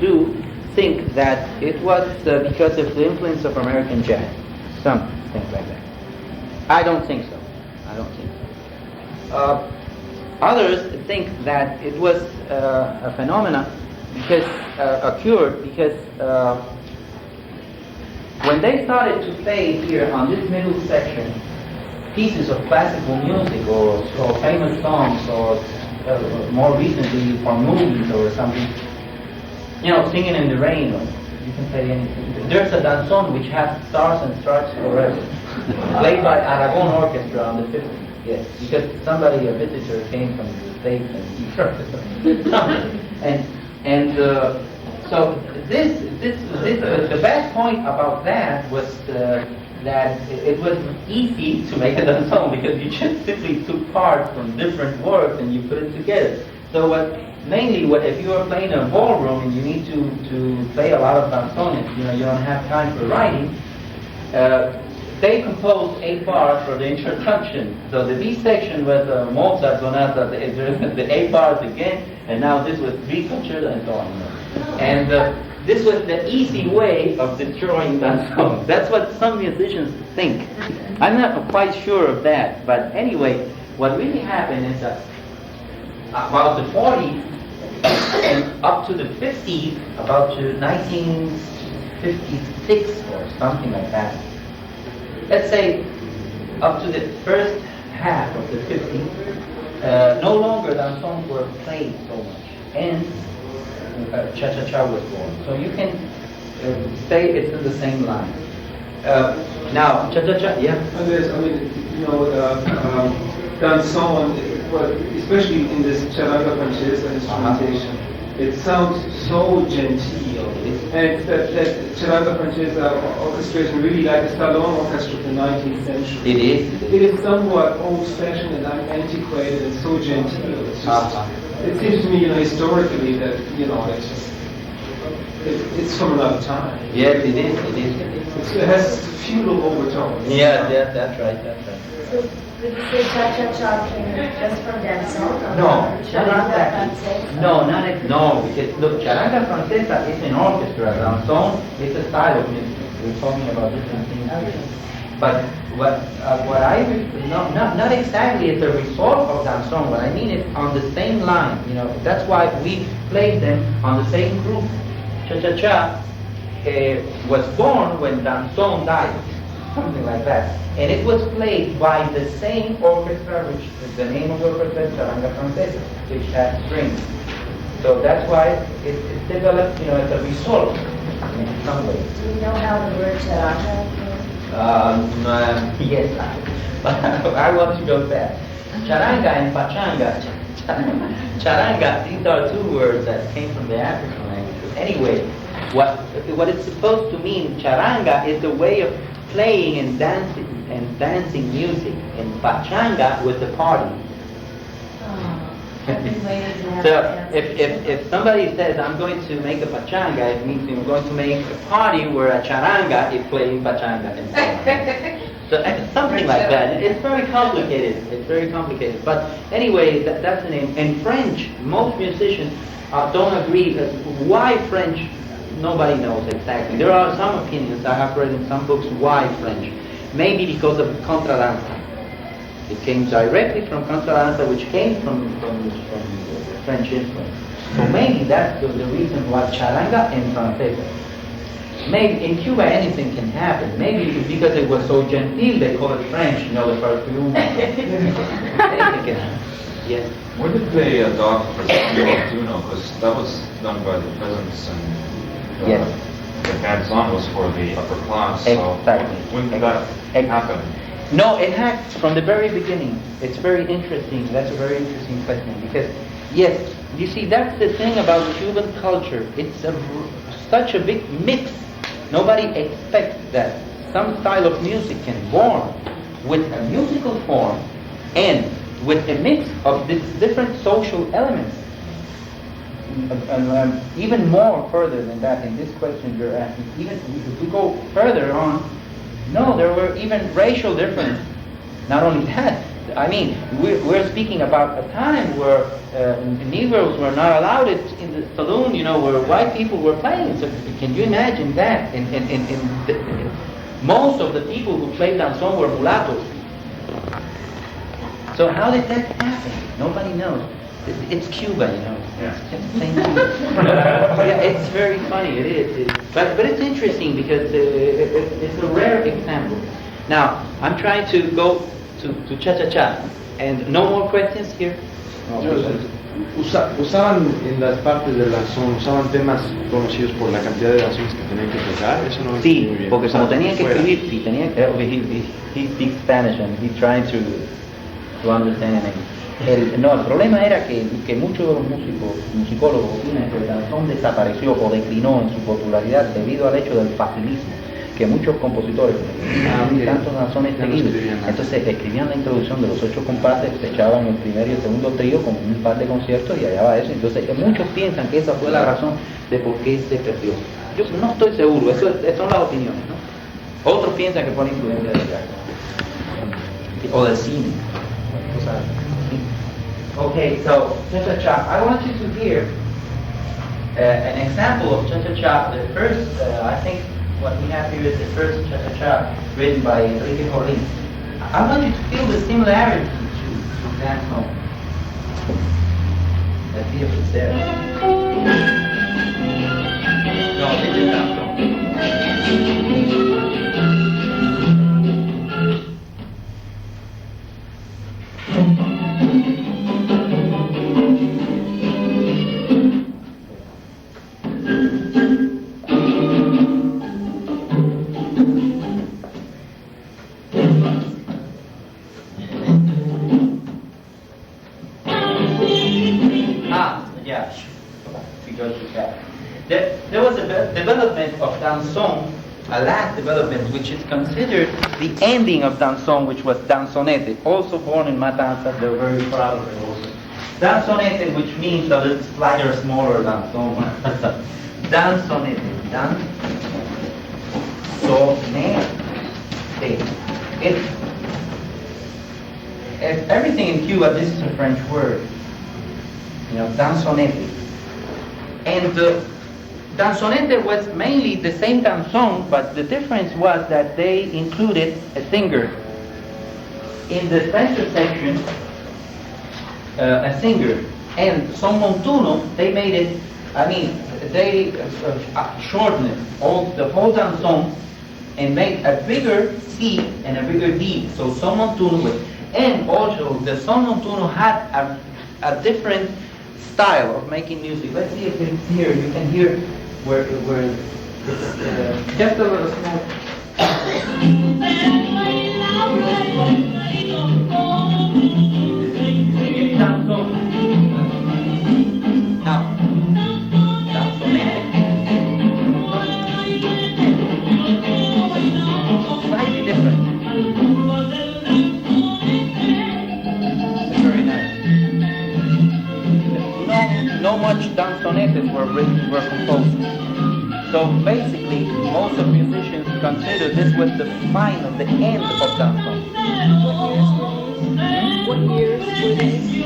do think that it was because of the influence of American jazz, something like that. I don't think so. I don't think so. Others think that it was a phenomenon because occurred because when they started to play here on this middle section pieces of classical music or famous songs or more recently for movies or something, Singing in the Rain, or you can say anything. There's a danzón which has Stars and Stripes Forever, played by Aragon Orchestra on the 50s. Yes, because somebody, a visitor, came from the States and he heard it. So the best point about that was that it was easy to make a danzón because you just simply took parts from different works and you put it together. So if you are playing a ballroom and you need to play a lot of danzones, you don't have time for writing. They composed 8 bars for the introduction. So the B section was Mozart sonata, the 8 bars again, and now this was 3 concertos and so on. And this was the easy way of destroying danzón. That's what some musicians think. I'm not quite sure of that, but anyway, what really happened is that about the 40s and up to the 50s, about to 1956 or something like that, let's say up to the first half of the 50s, no longer danzons were played so much, and cha-cha-cha was born. So you can say it's in the same line. Now, cha-cha-cha, yeah? Danzón, especially in this charanga francesa instrumentation, it sounds so genteel. And that charanga francesa orchestration, really like the Stallone orchestra of the 19th century. It is. It is somewhat old-fashioned and antiquated and so genteel. It's just, it seems to me, historically that, it's from another time. Yes, it is. It has feudal overtones. Yeah, that's right. So, would you say cha-cha-cha came just from danzón? No, Charanga francesa? No, because look, charanga francesa is an orchestra. Danzón is a style of music. We're talking about different things. Okay. But not exactly as a result of danzón. What I mean is on the same line. That's why we played them on the same group. Cha-cha-cha was born when danzón died, something like that. And it was played by the same orchestra, which the name of the orchestra is Charanga Francesa, which has strings. So that's why it developed, as a result in some way. Do you know how the word charanga came? Yes, but I want to go back. Charanga and pachanga. Charanga, these are 2 words that came from the African language. Anyway, what it's supposed to mean, charanga is a way of playing and dancing music, and pachanga was the party. I've been waiting to have So that answer. if somebody says I'm going to make a pachanga, it means I'm going to make a party where a charanga is playing pachanga and so on. So something like that. It's very complicated. But anyway, that's the name. In French, most musicians don't agree. Why French? Nobody knows exactly. There are some opinions. I have read in some books why French. Maybe because of contradanza. It came directly from contradanza, which came from French influence. So maybe that's the reason why charanga and francesa. Maybe in Cuba anything can happen. Maybe because it was so genteel they call it French, the perfume. Anything can happen. Yes. Where did they adopt the style of Duno? Because that was done by the peasants and Yes. the danzón was for the upper class. So Exactly. when did that happen? No, it had from the very beginning. It's very interesting. That's a very interesting question because, yes, you see, that's the thing about Cuban culture. It's such a big mix. Nobody expects that some style of music can born with a musical form and with a mix of these different social elements. Even more further than that, in this question you're asking, even if we go further on, no, there were even racial differences. Not only that, I mean, we're speaking about a time where Negroes were not allowed it in the saloon, you know, where white people were playing. So can you imagine that? Most of the people who played danzón were mulattoes. So how did that happen? Nobody knows. It's Cuba, you know. Yeah. It's just the same thing. Yeah, it's very funny. It is. But it's interesting because it's a rare example. Now I'm trying to go to cha-cha-cha, and no more questions here. Usaban en las partes del danzón, usaban temas conocidos por la cantidad de danzones que tenían que tocar. Eso no Sí, muy bien. porque como tenían que Fuera. escribir, sí, tenían, he speaks Spanish and he's trying to understand it. El problema era que muchos musicólogos opinan que el danzón desapareció o declinó en su popularidad debido al hecho del facilismo, que muchos compositores tantos danzones seguidos, entonces escribían la introducción de los 8 compases, se echaban el primer y el segundo trío con un par de conciertos y allá va eso. Entonces muchos piensan que esa fue la razón de por qué se perdió. Yo no estoy seguro, eso son las opiniones, ¿no? Otros piensan que fue la influencia del teatro o del cine. Okay, so cha-cha-cha. I want you to hear an example of cha-cha-cha. The first, I think what we have here is the first cha-cha-cha written by Enrique Jorrín. I want you to feel the similarity to that song. Let's see if it's there. No, this is that song. There was a development of danzón, a last development, which is considered the ending of danzón, which was danzonete, also born in Matanzas. They're very proud of it also. Danzonete, which means a little slightly smaller danzón. Danzonete, it's everything in Cuba. This is a French word. You know, danzonete. And danzonete was mainly the same danzón, but the difference was that they included a singer. In the center section, a singer. And son montuno, they made it, they shortened it, the whole danzón, and made a bigger C and a bigger D. So son montuno, and also the son montuno had a different style of making music. Let's see if it's here. You can hear where it's just a little small. Now, slightly different. It's very nice. No much danzonetes were composed. So basically, most of musicians consider this was the final, the end of danzón. What years were these?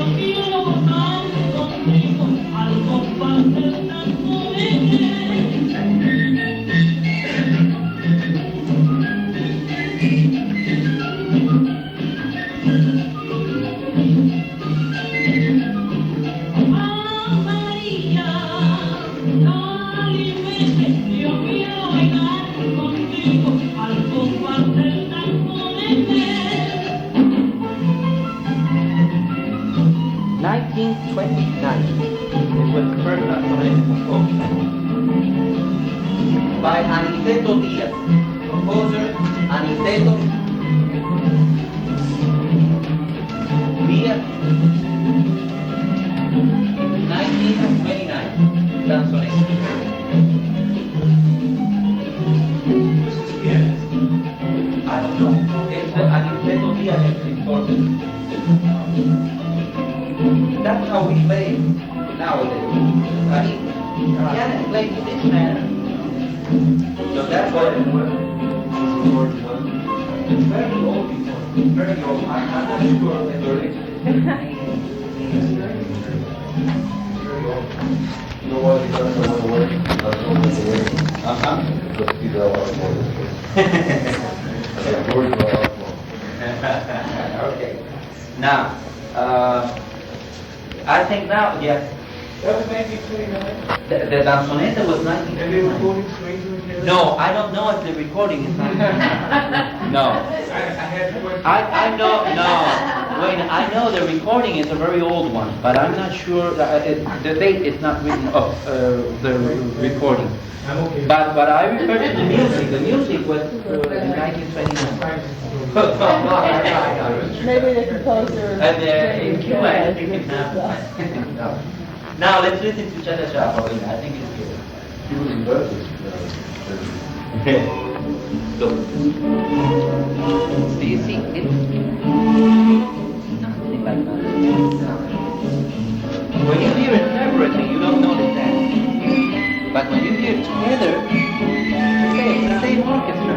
1929. It was the first danzonete composed by Aniceto Díaz, composer Aniceto Díaz. 1929. Danzonete. I don't know. It's Aniceto Díaz is important. That's how we play nowadays. You can't play in this manner. So that's what it was. very old recording, very old. I'm not sure if the religion is very old. You know why he doesn't want to work? That's not the way. Because he's a lot more. Yeah, words are a lot more. Okay. Now, I think now, yes. That was 1929. The Danzonetta was 19. And they were quoting strangers here? No, I don't know if the recording is 19. No. I had questions. I know, no. Wait, I know the recording is a very old one, but I'm not sure, the date is not written of the recording. I'm okay. But I refer to the music. The music was in 1929. Maybe the composer. And in Cuba, I think it's not. No. Now let's listen to Cha Cha Cha, Paulina. I think it's good. He was in Berkeley. So, do you see it? Something like that. When you hear it separately, you don't notice that. But when you hear it together, it's the same orchestra.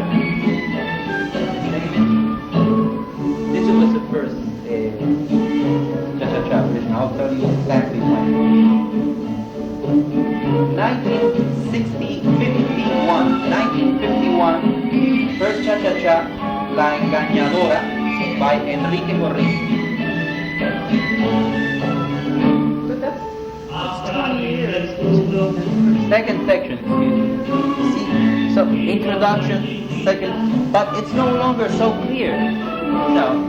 This was the first Cha Cha Cha written. I'll tell you exactly when. 1951, first Cha Cha Cha, La Engañadora, by Enrique Correa. But that's 20 years. Second section, excuse me. See, so introduction, second, but it's no longer so clear. No.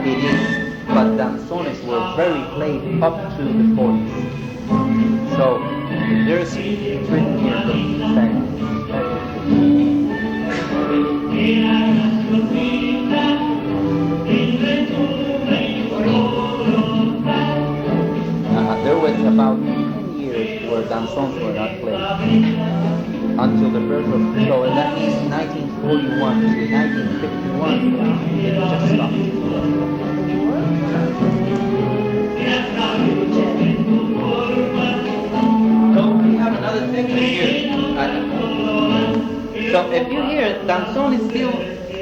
It is, but danzones were very played up to the 40s. So there's written here the there was about 10 years where danzons were not played until the birth of, so that means 1941 to 1951 it just stopped. So we have another section here. So if you hear danzón is still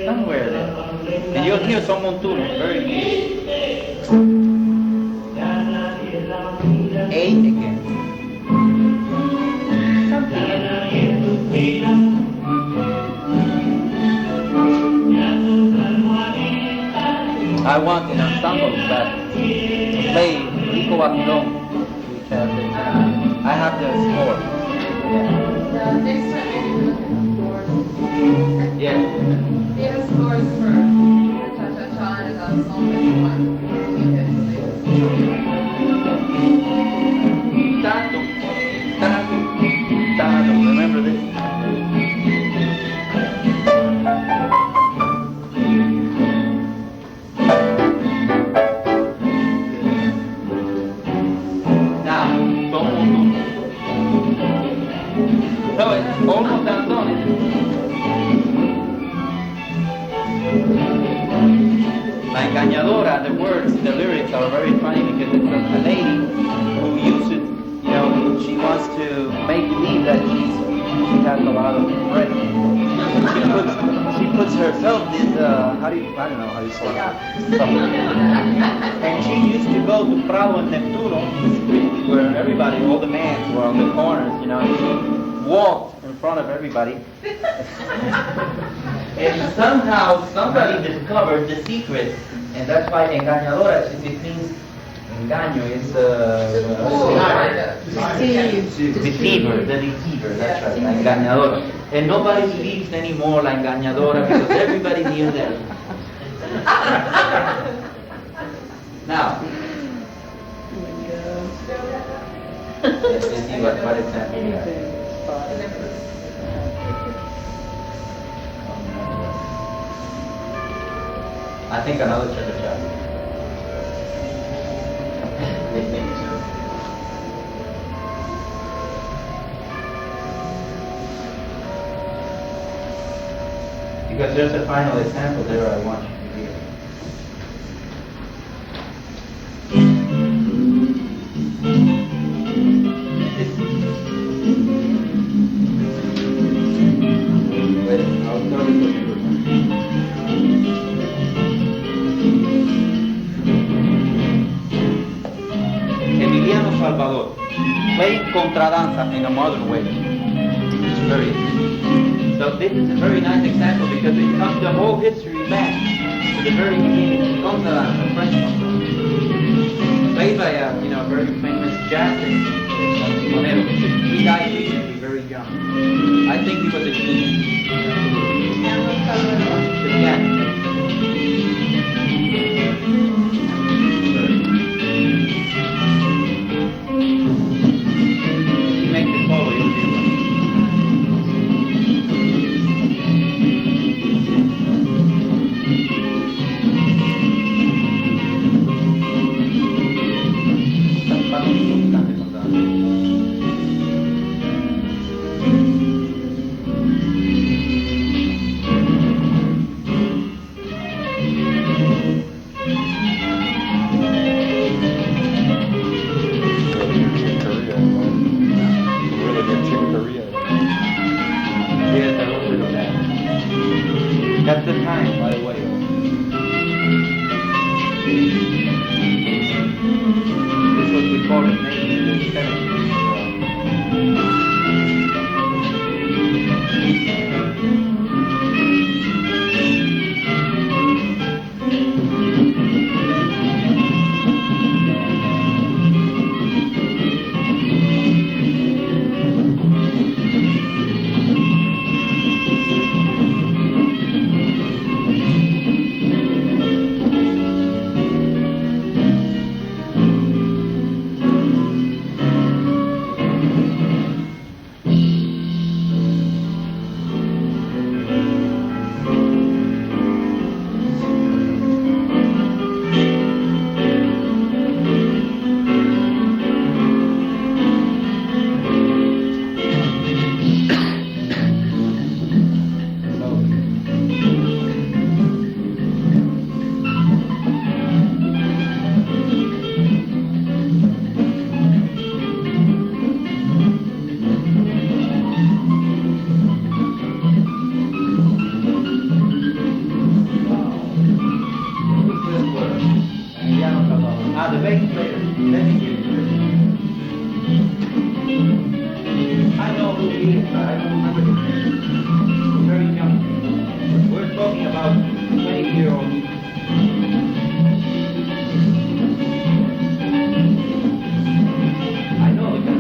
somewhere there, and you'll hear some montuno, very good. A again. Something I want an ensemble that play Rico Babilón, which has I have the score. The next time maybe we look at scores. Yeah. We have scores for Cha-Cha-Cha and a song that you want. Tato, tato, tato. Remember this? Now, so it's almost done. La Engañadora, the words, the lyrics are very funny because it's a lady who uses, you know, she wants to make believe that she has a lot of breath. She puts herself this, I don't know how you say it. And she used to go to Prado and Neptuno, the street where everybody, all the men were on the corners, you know, and she walked in front of everybody. And somehow somebody discovered the secret, and that's why engañadora, it means engaño is deceiver, the deceiver, that's right, la engañadora. And nobody believes anymore la engañadora because everybody knew that. Now, let's see what is happening here. I think another Cha-Cha-Cha. Maybe so. Because there's a final example there I want you to hear. contradanza in a modern way. It's very interesting. So this is a very nice example because it comes the whole history back to the very beginning. Contradanza, French contradanza, played by a very famous jazzist, Monero. He died recently, very young. I think he was a genius. The piano. He makes it follow you. Yes, a little bit of that. That's the time, by the way. This was recorded maybe in the 70s. The bass player. Let me give you this. I know who he is, but I don't remember his name. He's very young. We're talking about 20-year-old music. I know the guy.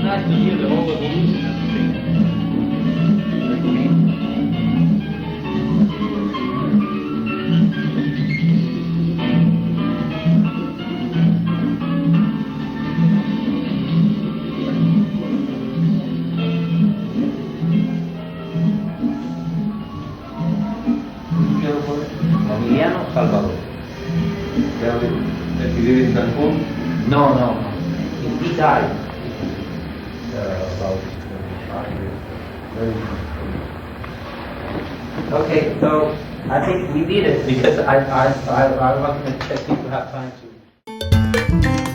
Nice to hear the whole evolution of the thing. Emiliano Salvador. ¿Residir en Cancún? No. He died about 5 years. Okay, so I think we did it because I wasn't expecting to have time to.